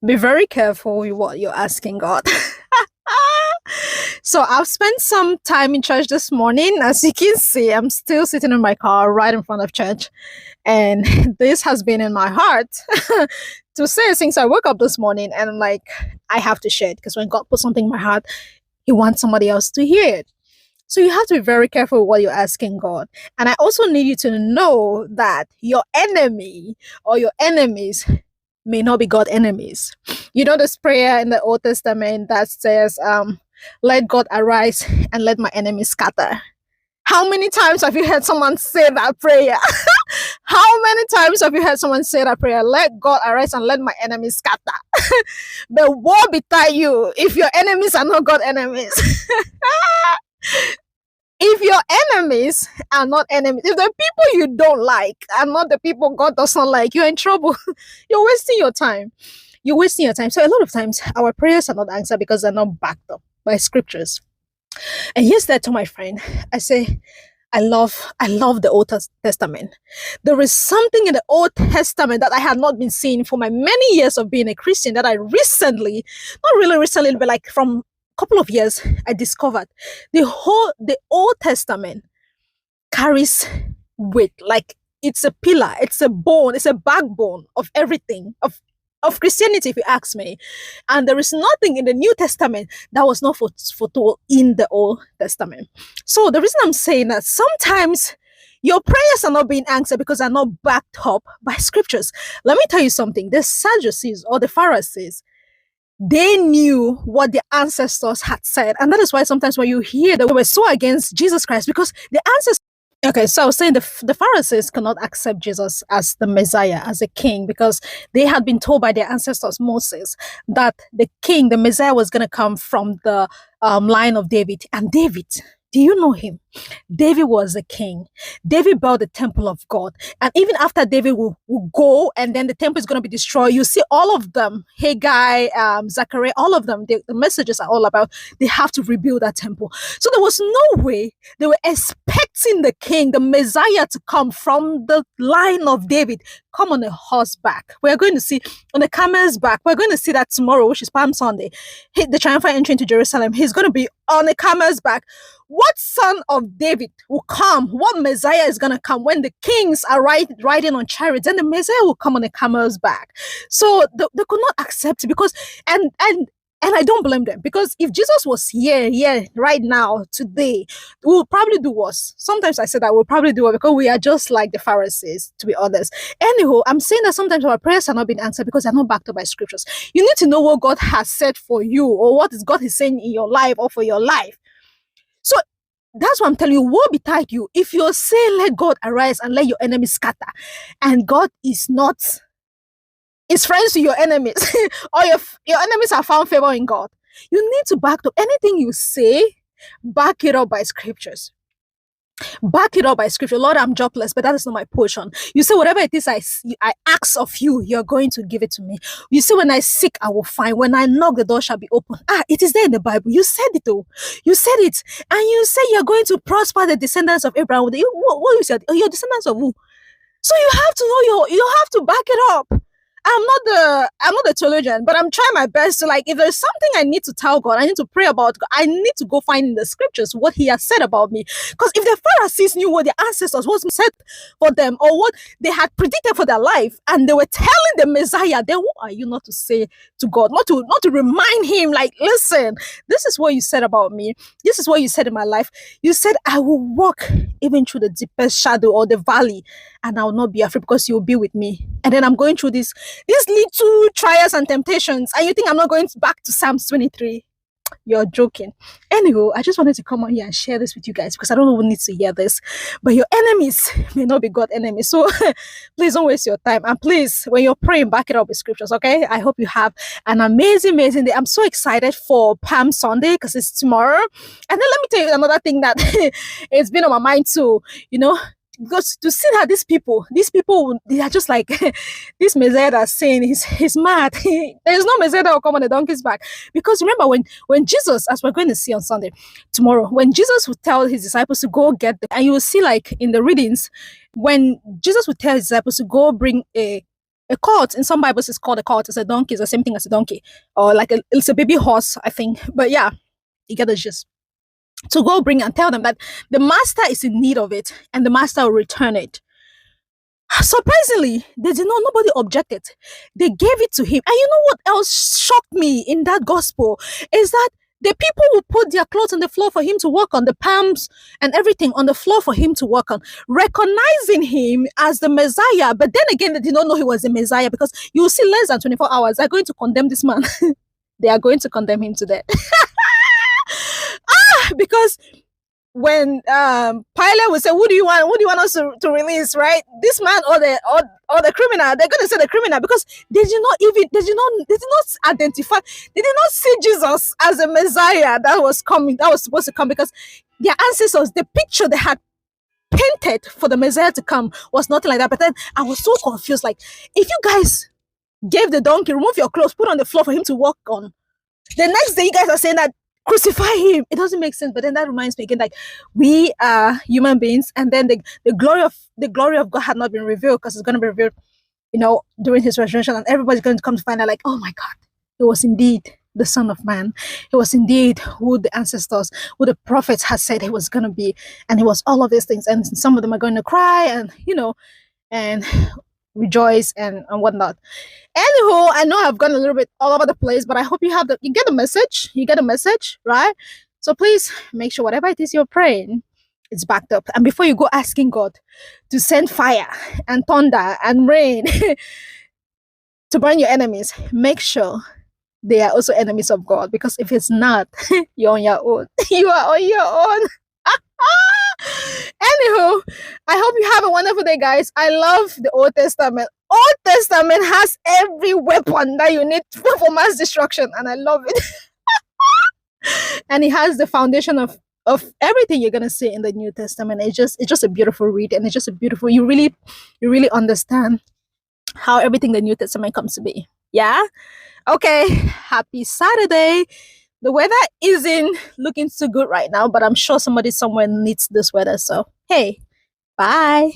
Be very careful with what you're asking God. So I've spent some time in church this morning. As you can see, I'm still sitting in my car right in front of church. And this has been in my heart to say since I woke up this morning. And I'm like, I have to share it because when God puts something in my heart, He wants somebody else to hear it. So you have to be very careful with what you're asking God. And I also need you to know that your enemy or your enemies may not be God enemies. You know this prayer in the Old Testament that says, let God arise and let my enemies scatter. How many times have you heard someone say that prayer? How many times have you heard someone say that prayer? Let God arise and let my enemies scatter. But woe betide you if your enemies are not God enemies. If your enemies are not enemies, if the people you don't like are not the people God does not like, you're in trouble. You're wasting your time. You're wasting your time. So a lot of times our prayers are not answered because they're not backed up by scriptures. And yesterday to my friend, I say, I love the Old Testament. There is something in the Old Testament that I had not been seeing for my many years of being a Christian that I recently, not really recently, but like from a couple of years, I discovered the Old Testament carries weight. Like it's a pillar, it's a bone, it's a backbone of everything, of Christianity, if you ask me. And there is nothing in the New Testament that was not foretold in the Old Testament. So the reason I'm saying that sometimes your prayers are not being answered because they're not backed up by scriptures. Let me tell you something. The Sadducees or the Pharisees, they knew what the ancestors had said. And that is why sometimes when you hear that we were so against Jesus Christ, because the ancestors. Okay, so I was saying the Pharisees cannot accept Jesus as the Messiah, as a king, because they had been told by their ancestors, Moses, that the king, the Messiah, was going to come from the line of David. And David, do you know him? David was a king. David built the temple of God. And even after David will go and then the temple is going to be destroyed, you see all of them, Haggai, Zechariah, all of them, the messages are all about they have to rebuild that temple. So there was no way they were expecting the king, the Messiah, to come from the line of David, come on a horseback. We're going to see on the camel's back. We're going to see that tomorrow, which is Palm Sunday, the triumphant entry into Jerusalem. He's going to be on a camel's back. What son of David will come? What Messiah is going to come when the kings are riding on chariots? And the Messiah will come on a camel's back. So they could not accept it because, and I don't blame them, because if Jesus was here, right now, today, we'll probably do worse. Sometimes I say that we'll probably do it because we are just like the Pharisees, to be honest. Anyhow, I'm saying that sometimes our prayers are not being answered because they're not backed up by scriptures. You need to know what God has said for you, or what is God is saying in your life or for your life. So that's what I'm telling you. Woe betide you if you're saying, let God arise and let your enemies scatter, and God is not is friends with your enemies, or your enemies have found favor in God. You need to back up anything you say, back it up by scriptures. Back it up by scripture. Lord, I'm jobless, but that is not my portion. You say, whatever it is I ask of you, you're going to give it to me. You say, when I seek, I will find. When I knock, the door shall be open. It is there in the Bible. You said it, though. You said it. And you say you're going to prosper the descendants of Abraham. What you said? Your descendants of who? So you have to know you have to back it up. I'm not a theologian, but I'm trying my best to, like, if there's something I need to tell God, I need to pray about God, I need to go find in the scriptures what He has said about me. Because if the Pharisees knew what their ancestors was said for them, or what they had predicted for their life, and they were telling the Messiah, then what are you not to say to God? Not to remind Him, like, listen, this is what you said about me. This is what you said in my life. You said I will walk even through the deepest shadow or the valley, and I will not be afraid because you will be with me. And then I'm going through these little trials and temptations, and you think I'm not going back to Psalms 23? You're joking. Anyway, I just wanted to come on here and share this with you guys because I don't know who needs to hear this. But your enemies may not be God enemies. So please don't waste your time. And please, when you're praying, back it up with scriptures, okay? I hope you have an amazing day. I'm so excited for Palm Sunday because it's tomorrow. And then let me tell you another thing that it's been on my mind too, because to see that these people, they are just like this Messiah that's saying he's mad. There's no Messiah that will come on a donkey's back. Because remember when Jesus, as we're going to see on Sunday, tomorrow, when Jesus would tell his disciples to go get and you will see, like, in the readings, when Jesus would tell his disciples to go bring a A colt in some Bibles is called a colt. It's a donkey. It's the same thing as a donkey, or like it's a baby horse, I think. But yeah, you get the gist. To go bring and tell them that the master is in need of it, and the master will return it. Surprisingly, they did not. Nobody objected. They gave it to him. And you know what else shocked me in that gospel is that the people who put their clothes on the floor for him to walk on, the palms and everything on the floor for him to walk on, recognizing him as the Messiah. But then again, they did not know he was the Messiah, because you will see less than 24 hours, they're going to condemn this man. They are going to condemn him to death. Because when Pilate would say, "What do you want? What do you want us to release?" Right? This man or the criminal, they're going to say the criminal, because they did not identify, they did not see Jesus as a Messiah that was coming, that was supposed to come, because their ancestors, the picture they had painted for the Messiah to come was nothing like that. But then I was so confused. Like, if you guys gave the donkey, remove your clothes, put on the floor for him to walk on, the next day you guys are saying that crucify him. It doesn't make sense. But then that reminds me again, like, we are human beings, and then the glory of God had not been revealed, because it's going to be revealed, during his resurrection, and everybody's going to come to find out, like, oh my God, it was indeed the Son of Man. It was indeed who the ancestors, who the prophets had said he was going to be, and he was all of these things. And some of them are going to cry, and and rejoice and whatnot. Anywho, I know I've gone a little bit all over the place, but I hope you get the message. You get a message, right? So please make sure whatever it is you're praying, it's backed up. And before you go asking God to send fire and thunder and rain to burn your enemies, make sure they are also enemies of God. Because if it's not, you're on your own. You are on your own. Anywho, I hope you have a wonderful day, guys. I love the Old Testament. Old Testament has every weapon that you need for mass destruction, and I love it. And it has the foundation of everything you're gonna see in the New Testament. It's just a beautiful read, and it's just a beautiful. You really understand how everything the New Testament comes to be. Yeah. Okay. Happy Saturday. The weather isn't looking so good right now, but I'm sure somebody somewhere needs this weather. So, hey, bye.